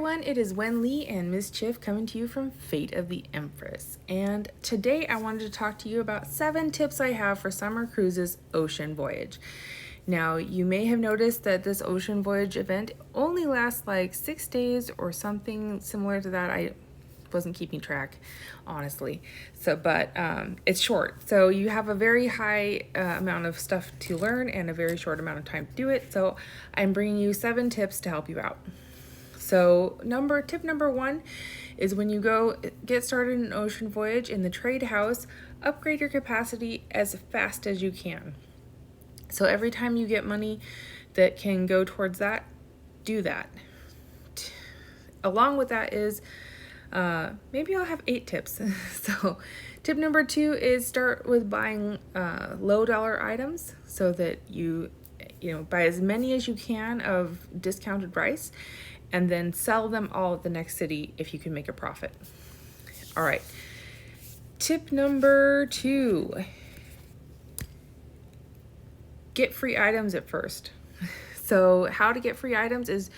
everyone, it is Wen Lee and Mischief coming to you from Fate of the Empress. And today I wanted to talk to you about 7 tips I have for summer cruises ocean voyage. Now, you may have noticed that this ocean voyage event only lasts like 6 days or something similar to that. I wasn't keeping track, honestly. But it's short. So you have a very high amount of stuff to learn and a very short amount of time to do it. So I'm bringing you 7 tips to help you out. So tip number 1 is when you go get started in an ocean voyage in the trade house, upgrade your capacity as fast as you can. So every time you get money that can go towards that, do that. Along with that is, maybe I'll have 8 tips. So tip number 2 is start with buying low dollar items so that you buy as many as you can of discounted price, and then sell them all at the next city if you can make a profit. All right. Tip number 2, get free items at first. So how to get free items is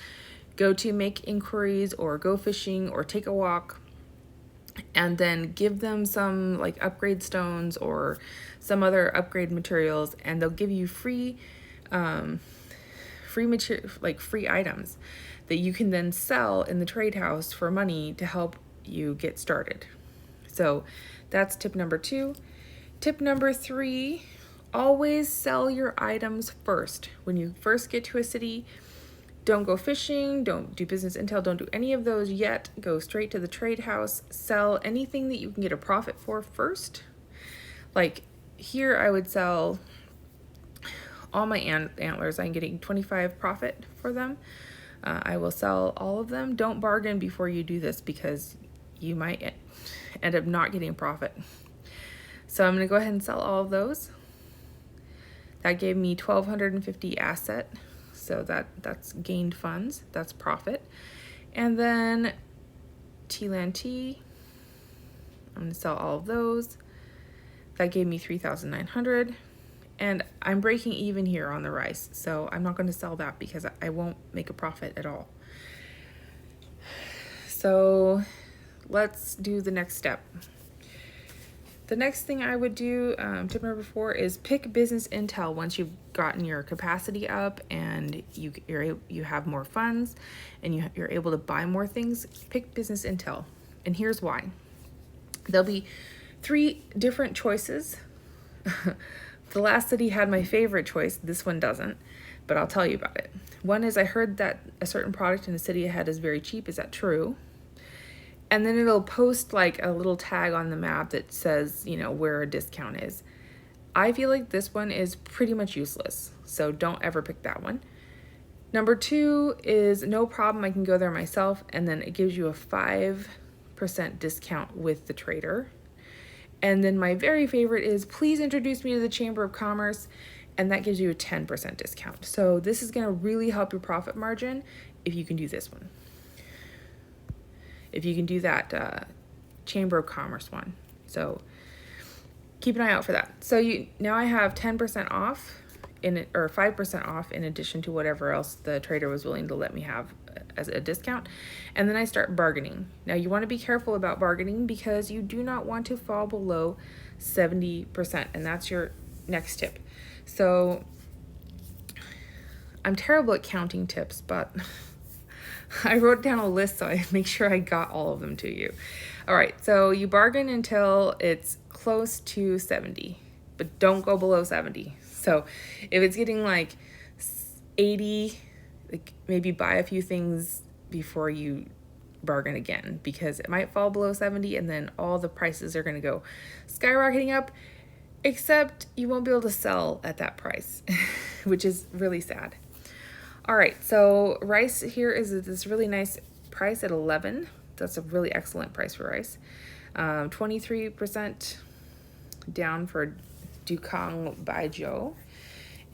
go to make inquiries or go fishing or take a walk, and then give them some like upgrade stones or some other upgrade materials, and they'll give you free material, like free items that you can then sell in the trade house for money to help you get started. So that's tip number 2. Tip number 3, always sell your items first. When you first get to a city, don't go fishing, don't do business intel, don't do any of those yet. Go straight to the trade house, sell anything that you can get a profit for first. Like here I would sell all my antlers. I'm getting 25 profit for them. I will sell all of them. Don't bargain before you do this because you might end up not getting a profit. So I'm going to go ahead and sell all of those. That gave me 1,250 asset. So that's gained funds. That's profit. And then T-Land Tea. I'm going to sell all of those. That gave me 3,900. And I'm breaking even here on the rice, so I'm not going to sell that because I won't make a profit at all. So let's do the next step. The next thing I would do, tip number 4, is pick business intel. Once you've gotten your capacity up and you have more funds and you're able to buy more things, pick business intel. And here's why. There'll be 3 different choices. The last city had my favorite choice. This one doesn't, but I'll tell you about it. One is I heard that a certain product in the city ahead is very cheap. Is that true? And then it'll post like a little tag on the map that says, where a discount is. I feel like this one is pretty much useless, so don't ever pick that one. Number 2 is no problem, I can go there myself, and then it gives you a 5% discount with the trader. And then my very favorite is please introduce me to the Chamber of Commerce, and that gives you a 10% discount. So this is going to really help your profit margin if you can do this one. If you can do that Chamber of Commerce one. So keep an eye out for that. So now I have 10% off or 5% off in addition to whatever else the trader was willing to let me have as a discount. And then I start bargaining. Now you want to be careful about bargaining because you do not want to fall below 70%, and that's your next tip. So I'm terrible at counting tips, but I wrote down a list so I make sure I got all of them to you. All right, so you bargain until it's close to 70, but don't go below 70. So if it's getting like 80, like maybe buy a few things before you bargain again, because it might fall below 70 and then all the prices are going to go skyrocketing up, except you won't be able to sell at that price, which is really sad. All right, so rice here is this really nice price at 11. That's a really excellent price for rice. 23% down for Dukang Baijiu,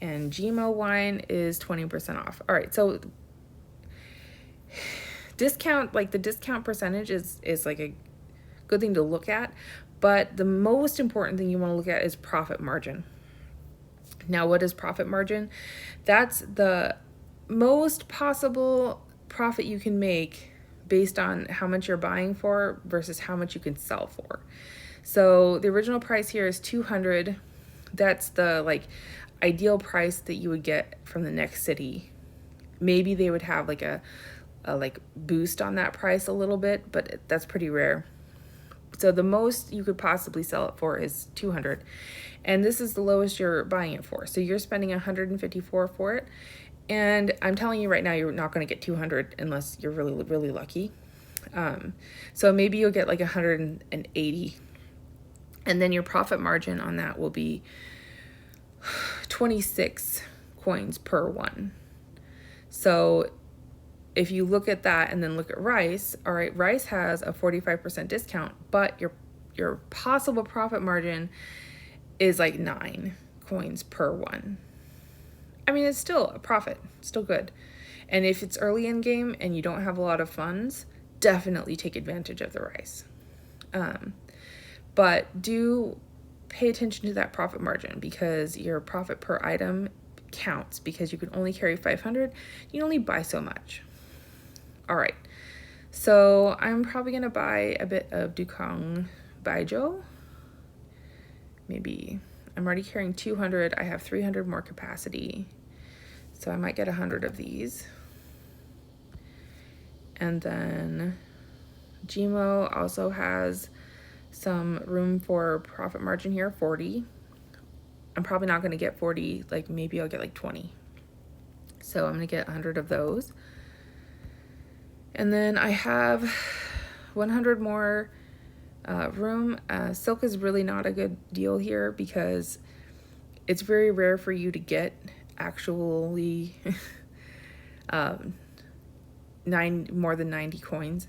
and GMO wine is 20% off. All right, so discount, like the discount percentage is like a good thing to look at, but the most important thing you want to look at is profit margin. Now, what is profit margin? That's the most possible profit you can make based on how much you're buying for versus how much you can sell for. So the original price here is 200. That's the like ideal price that you would get from the next city. Maybe they would have like a like boost on that price a little bit, but that's pretty rare. So the most you could possibly sell it for is 200. And this is the lowest you're buying it for. So you're spending 154 for it. And I'm telling you right now, you're not going to get 200 unless you're really, really lucky. So maybe you'll get like 180. And then your profit margin on that will be 26 coins per one. So if you look at that and then look at rice, all right, rice has a 45% discount, but your possible profit margin is like 9 coins per one. I mean, it's still a profit, still good. And if it's early in game and you don't have a lot of funds, definitely take advantage of the rice. But do pay attention to that profit margin, because your profit per item counts, because you can only carry 500. You can only buy so much. All right, so I'm probably gonna buy a bit of Dukong Baijiu. Maybe, I'm already carrying 200. I have 300 more capacity. So I might get 100 of these. And then Gmo also has some room for profit margin here, 40. I'm probably not gonna get 40, like maybe I'll get like 20. So I'm gonna get 100 of those. And then I have 100 more room. Silk is really not a good deal here because it's very rare for you to get actually more than 90 coins.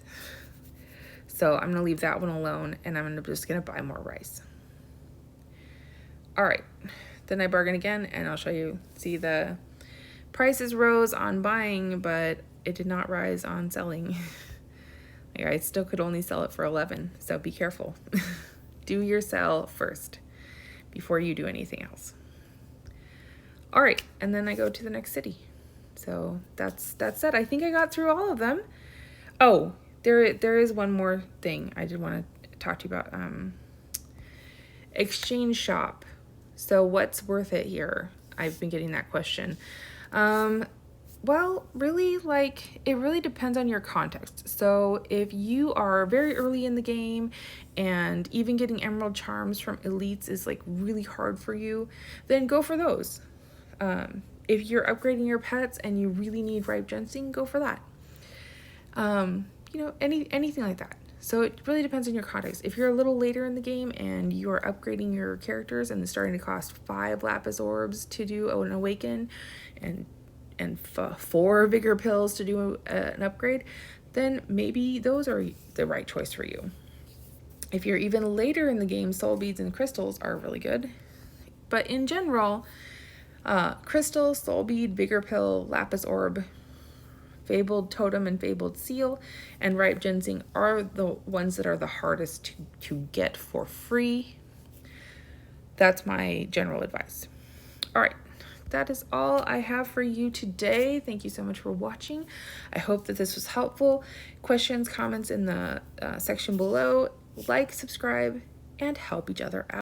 So I'm gonna leave that one alone, and I'm just gonna buy more rice. All right, then I bargain again, and I'll show you. See, the prices rose on buying, but it did not rise on selling. Like, I still could only sell it for 11, so be careful. Do your sell first before you do anything else. All right, and then I go to the next city. So that's it. I think I got through all of them. Oh, there is one more thing I did want to talk to you about. Exchange shop. So what's worth it here? I've been getting that question. Well, really, like, it really depends on your context. So if you are very early in the game and even getting emerald charms from elites is like really hard for you, then go for those. If you're upgrading your pets and you really need ripe ginseng, go for that. You know, anything like that. So it really depends on your context. If you're a little later in the game and you're upgrading your characters and it's starting to cost 5 lapis orbs to do an awaken and 4 vigor pills to do an upgrade, then maybe those are the right choice for you. If you're even later in the game, soul beads and crystals are really good. But in general, crystal, soul bead, vigor pill, lapis orb, fabled totem and fabled seal, and ripe ginseng are the ones that are the hardest to get for free. That's my general advice. All right, that is all I have for you today. Thank you so much for watching. I hope that this was helpful. Questions, comments in the section below. Like, subscribe, and help each other out.